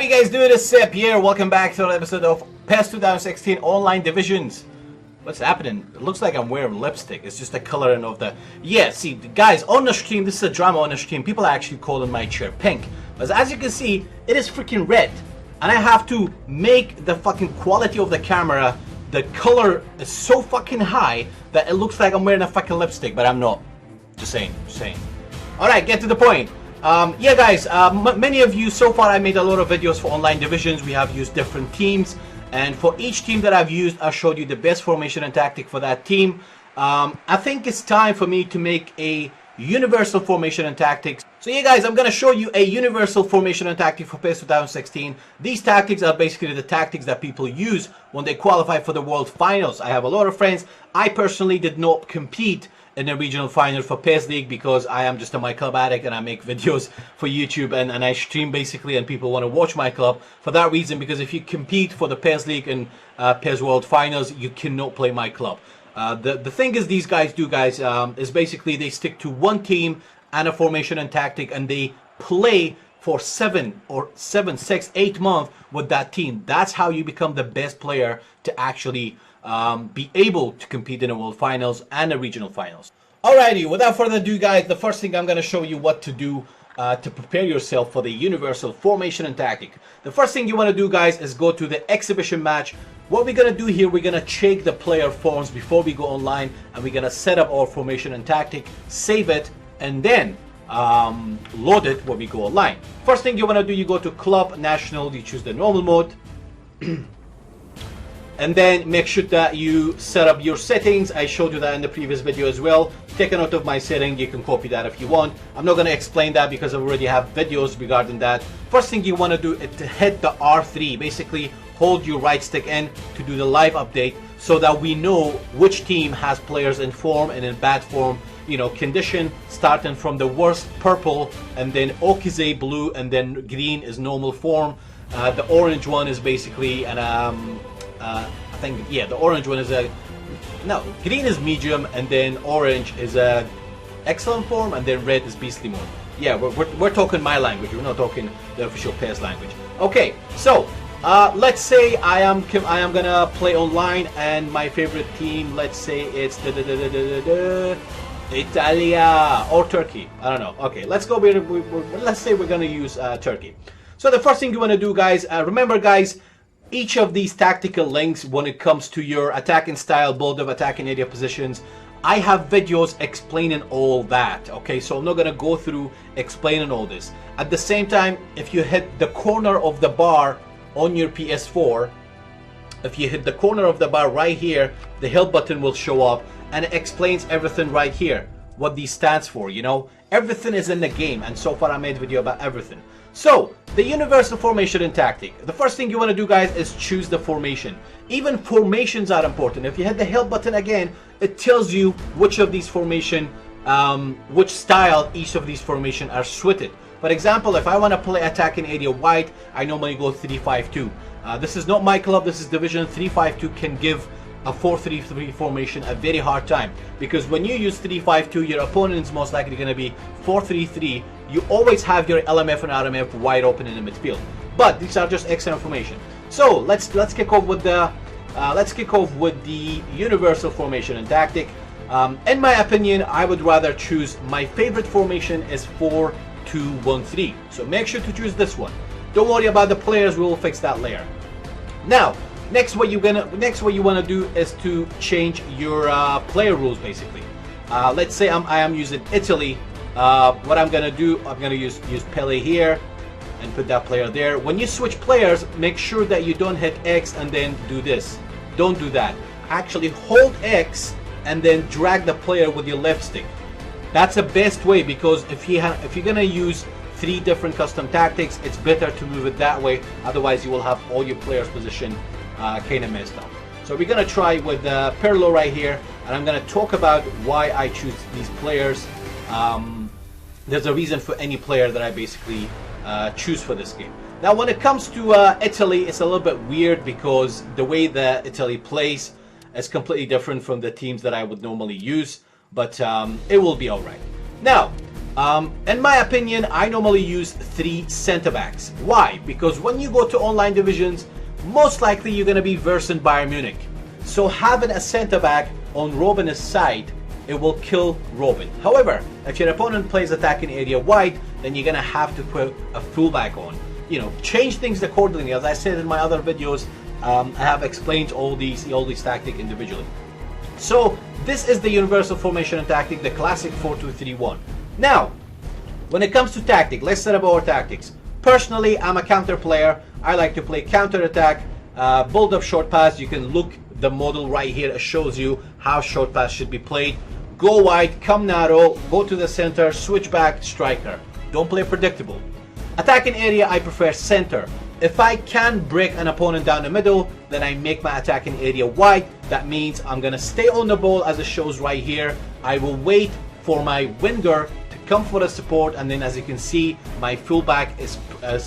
you guys doing? It's Sep here. Welcome back to another episode of PES 2016 Online Divisions. What's happening? It looks like I'm wearing lipstick. It's just the coloring of the... Yeah, see, guys, on the stream, this is a drama on the stream. People are actually calling my chair pink. But as you can see, it is freaking red. And I have to make the fucking quality of the camera, the color is so fucking high that it looks like I'm wearing a fucking lipstick, but I'm not. Just saying, just saying. Alright, get to the point. Yeah guys, many of you, so far I made a lot of videos for online divisions. We have used different teams, and for each team that I've used, I showed you the best formation and tactic for that team. I think it's time for me to make a universal formation and tactics. So yeah guys, I'm gonna show you a universal formation and tactic for PES 2016. These tactics are basically the tactics that people use when they qualify for the World Finals. I have a lot of friends. I personally did not compete in the regional final for PES League because I am just a my club addict and I make videos for YouTube and I stream basically, and people want to watch my club for that reason, because if you compete for the PES League and PES World Finals, you cannot play my club. The thing is, these guys do, guys, is basically they stick to one team and a formation and tactic, and they play for 7, 6, 8 months with that team. That's how you become the best player to actually be able to compete in the World Finals and the Regional Finals. Alrighty, without further ado guys, the first thing I'm going to show you what to do to prepare yourself for the Universal Formation and Tactic. The first thing you want to do guys is go to the exhibition match. What we're going to do here, we're going to check the player forms before we go online, and we're going to set up our formation and tactic, save it, and then load it when we go online. First thing you want to do, you go to Club National, you choose the normal mode. And then make sure that you set up your settings. I showed you that in the previous video as well. Take a note of my setting. You can copy that if you want. I'm not going to explain that because I already have videos regarding that. First thing you want to do is to hit the R3. Basically, hold your right stick in to do the live update so that we know which team has players in form and in bad form, you know, condition, starting from the worst purple, and then Okize blue, and then green is normal form. The orange one is basically an I think, yeah, the orange one is green is medium, and then orange is a excellent form, and then red is beastly mode. Yeah, we're talking my language. We're not talking the official PES language. Okay, so let's say I am gonna play online, and my favorite team, let's say it's Italia or Turkey. I don't know. Okay, let's go. Let's say we're gonna use Turkey. So the first thing you want to do, guys, remember, guys. Each of these tactical links, when it comes to your attacking style, build of attacking area positions, I have videos explaining all that, okay? So I'm not going to go through explaining all this. At the same time, if you hit the corner of the bar on your PS4, if you hit the corner of the bar right here, the help button will show up, and it explains everything right here, what these stands for, you know? Everything is in the game, and so far I made a video about everything. So, the universal formation and tactic. The first thing you want to do, guys, is choose the formation. Even formations are important. If you hit the help button again, it tells you which of these formation, which style each of these formation are suited. For example, if I want to play attacking area white, I normally go 3-5-2. This is not my club, this is Division. 3-5-2 can give a 4-3-3 formation a very hard time, because when you use 3-5-2, your opponent is most likely going to be 4-3-3. You always have your LMF and RMF wide open in the midfield. But these are just extra information. So let's kick off with the universal formation and tactic. In my opinion, I would rather choose, my favorite formation is 4-2-1-3. So make sure to choose this one. Don't worry about the players, we will fix that later. Now, next what you want to do is to change your player rules basically. Let's say I am using Italy. What I'm gonna do, I'm gonna use Pele here and put that player there. When you switch players, make sure that you don't hit X and then do this. Don't do that. Actually hold X and then drag the player with your left stick. That's the best way, because if you're gonna use 3 different custom tactics, it's better to move it that way. Otherwise you will have all your players position kind of messed up. So we're gonna try with Pirlo right here, and I'm gonna talk about why I choose these players. There's a reason for any player that I basically choose for this game. Now when it comes to Italy, it's a little bit weird because the way that Italy plays is completely different from the teams that I would normally use, but it will be alright. Now, In my opinion, I normally use 3 center backs. Why? Because when you go to online divisions, most likely you're going to be versing Bayern Munich. So having a center back on Robin's side, it will kill Robin. However, if your opponent plays attacking area wide, then you're going to have to put a fullback on. You know, change things accordingly. As I said in my other videos, I have explained all these tactics individually. So this is the universal formation and tactic, the classic 4-2-3-1. Now, when it comes to tactic, let's set up our tactics. Personally, I'm a counter player. I like to play counter attack, build up short pass. You can look the model right here. It shows you how short pass should be played. Go wide, come narrow, go to the center, switch back, striker. Don't play predictable. Attacking area, I prefer center. If I can break an opponent down the middle, then I make my attacking area wide. That means I'm gonna stay on the ball as it shows right here. I will wait for my winger to come for the support, and then as you can see, my fullback is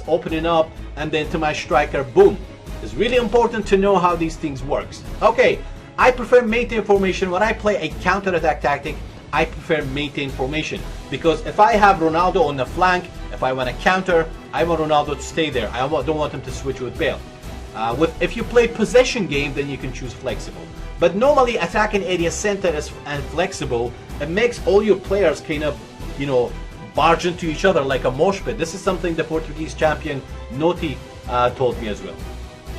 opening up, and then to my striker, boom. It's really important to know how these things works. Okay, I prefer maintain formation. When I play a counter attack tactic, I prefer maintain formation, because if I have Ronaldo on the flank, if I want to counter, I want Ronaldo to stay there. I don't want him to switch with Bale. If you play possession game, then you can choose flexible. But normally attacking area center and flexible, it makes all your players kind of, you know, barge into each other like a mosh pit. This is something the Portuguese champion Noti told me as well.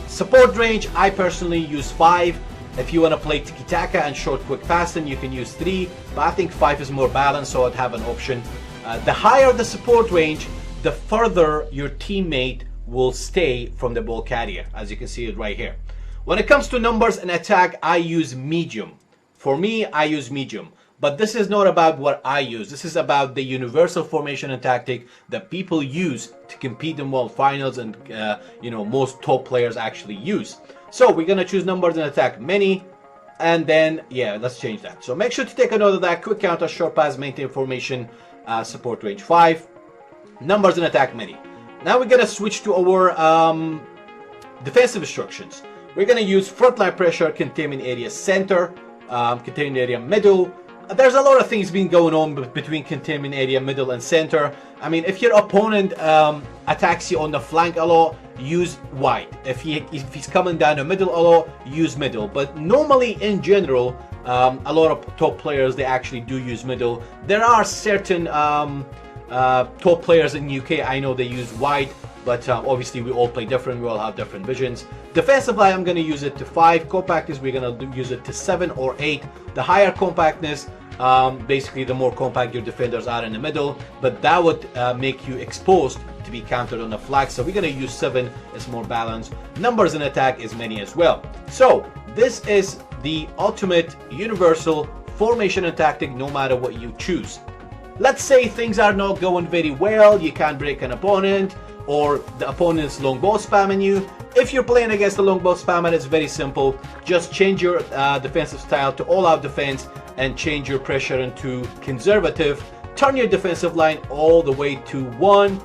Support range, I personally use 5. If you want to play tiki-taka and short quick passing, you can use 3, but I think 5 is more balanced, so I'd have an option. The higher the support range, the further your teammate will stay from the ball carrier, as you can see it right here. When it comes to numbers and attack, I use medium. For me, I use medium. But this is not about what I use. This is about the universal formation and tactic that people use to compete in world finals, and you know, most top players actually use. So we're gonna choose numbers and attack many, and then yeah, let's change that. So make sure to take a note of that. Quick counter, short pass, maintain formation, support range 5, numbers and attack many. Now we're gonna switch to our defensive instructions. We're gonna use frontline pressure, containment area center, containment area middle. There's a lot of things been going on between containment area, middle, and center. I mean, if your opponent attacks you on the flank a lot, use wide. If he's coming down the middle a lot, use middle. But normally, in general, a lot of top players, they actually do use middle. There are certain top players in UK, I know they use wide, but obviously we all play different, we all have different visions. Defensively, I'm going to use it to 5. Compactness, we're going to use it to 7 or 8. The higher compactness, basically the more compact your defenders are in the middle, but that would make you exposed to be countered on the flank. So we're going to use 7, it's more balanced. Numbers in attack is many as well. So this is the ultimate universal formation and tactic, no matter what you choose. Let's say things are not going very well, you can't break an opponent, or the opponent's long ball spamming you. If you're playing against the long ball spammer, it's very simple. Just change your defensive style to all-out defense and change your pressure into conservative. Turn your defensive line all the way to 1,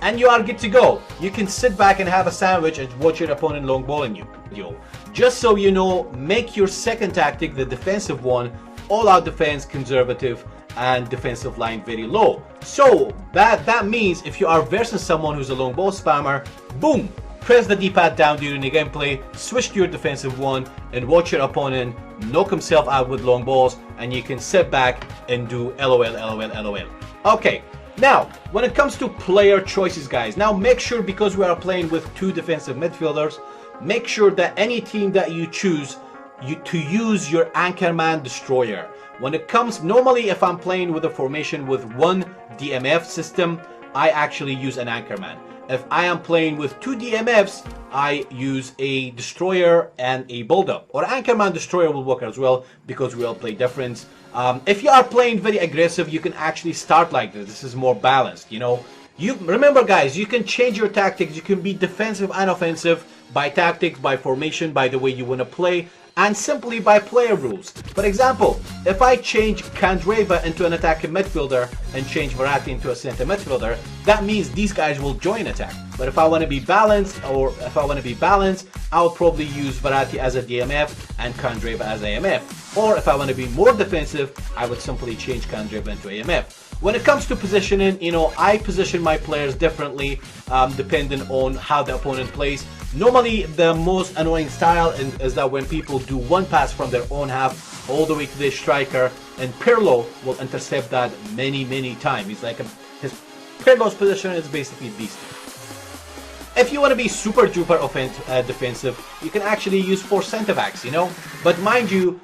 and you are good to go. You can sit back and have a sandwich and watch your opponent long balling you. Just so you know, make your second tactic, the defensive one, all-out defense, conservative, and defensive line very low. So that means if you are versus someone who's a long ball spammer, boom, press the D-pad down during the gameplay, switch to your defensive one, and watch your opponent knock himself out with long balls, and you can sit back and do LOL, LOL, LOL. Okay, now when it comes to player choices, guys, now make sure, because we are playing with 2 defensive midfielders, make sure that any team that you choose, to use your anchorman destroyer. When it comes, normally if I'm playing with a formation with 1 DMF system, I actually use an anchorman. If I am playing with 2 DMFs, I use a destroyer and a build-up. Or anchorman destroyer will work as well, because we all play different. If you are playing very aggressive, you can actually start like this. This is more balanced, you know. You remember, guys, you can change your tactics. You can be defensive and offensive by tactics, by formation, by the way you want to play, and simply by player rules. For example, if I change Kandreva into an attacking midfielder and change Verratti into a center midfielder, that means these guys will join attack. But if I want to be balanced, I'll probably use Verratti as a DMF and Kandreva as AMF. Or if I want to be more defensive, I would simply change counter-driven to AMF. When it comes to positioning, you know, I position my players differently depending on how the opponent plays. Normally, the most annoying style is that when people do one pass from their own half all the way to the striker, and Pirlo will intercept that many times. He's like his Pirlo's position is basically beast. If you want to be super duper defensive, you can actually use 4 center backs, you know. But mind you,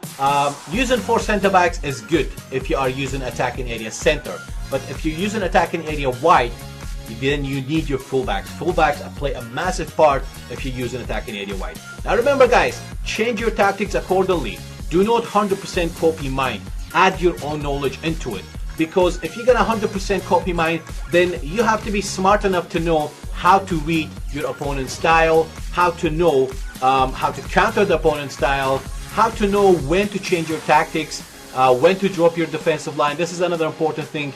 using 4 center backs is good if you are using attacking area center. But if you're using attacking area wide, then you need your fullbacks. Fullbacks play a massive part if you're using attacking area wide. Now remember guys, change your tactics accordingly. Do not 100% copy mine. Add your own knowledge into it. Because if you're gonna 100% copy mine, then you have to be smart enough to know how to read your opponent's style, how to know how to counter the opponent's style, how to know when to change your tactics, when to drop your defensive line. This is another important thing.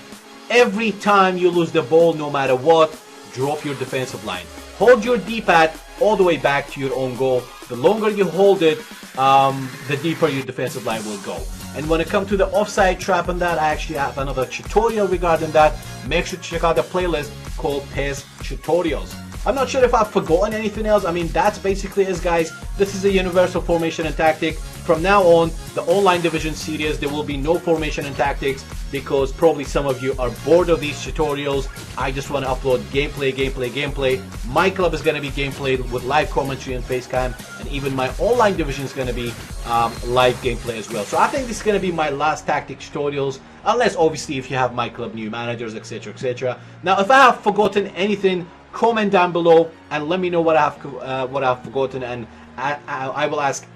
Every time you lose the ball, no matter what, drop your defensive line. Hold your D-pad all the way back to your own goal. The longer you hold it, the deeper your defensive line will go. And when it comes to the offside trap and that, I actually have another tutorial regarding that. Make sure to check out the playlist called PES Tutorials. I'm not sure if I've forgotten anything else. I mean, that's basically it, guys. This is a universal formation and tactic. From now on, the online division series, there will be no formation and tactics because probably some of you are bored of these tutorials. I just want to upload gameplay. My club is going to be gameplay with live commentary and facecam, and even my online division is going to be live gameplay as well. So I think this is going to be my last tactic tutorials, unless obviously if you have my club new managers, etc, etc. Now, if I have forgotten anything, comment down below and let me know what I've forgotten, and I will ask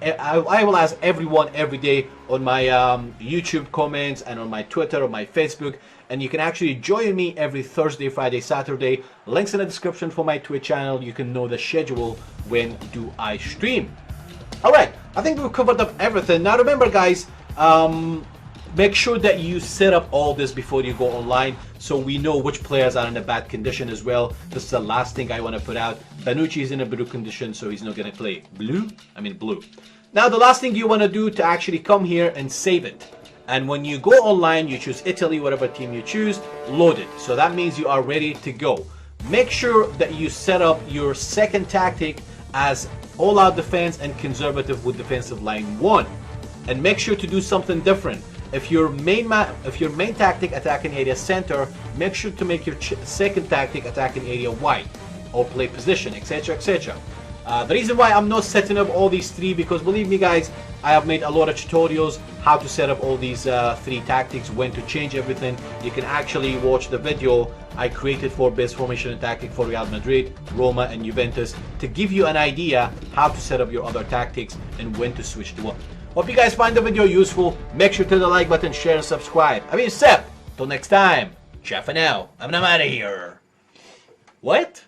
everyone every day on my YouTube comments and on my Twitter or my Facebook. And you can actually join me every Thursday, Friday, Saturday. Links in the description for my Twitch channel. You can know the schedule when do I stream. Alright, I think we've covered up everything. Now remember guys, make sure that you set up all this before you go online so we know which players are in a bad condition as well. This is the last thing I want to put out. Banucci is in a blue condition, so he's not going to play blue. Now the last thing you want to do to actually come here and save it. And when you go online, you choose Italy, whatever team you choose, load it. So that means you are ready to go. Make sure that you set up your second tactic as all-out defense and conservative with defensive line 1. And make sure to do something different. If your main tactic attacking area center, make sure to make your second tactic attacking area wide or play position, etc, etc. The reason why I'm not setting up all these 3, because believe me guys, I have made a lot of tutorials how to set up all these 3 tactics, when to change everything. You can actually watch the video I created for best formation and tactic for Real Madrid, Roma and Juventus to give you an idea how to set up your other tactics and when to switch to one. Hope you guys find the video useful. Make sure to hit the like button, share and subscribe. I've been Sep. Till next time. Ciao for now. I'm out of here. What?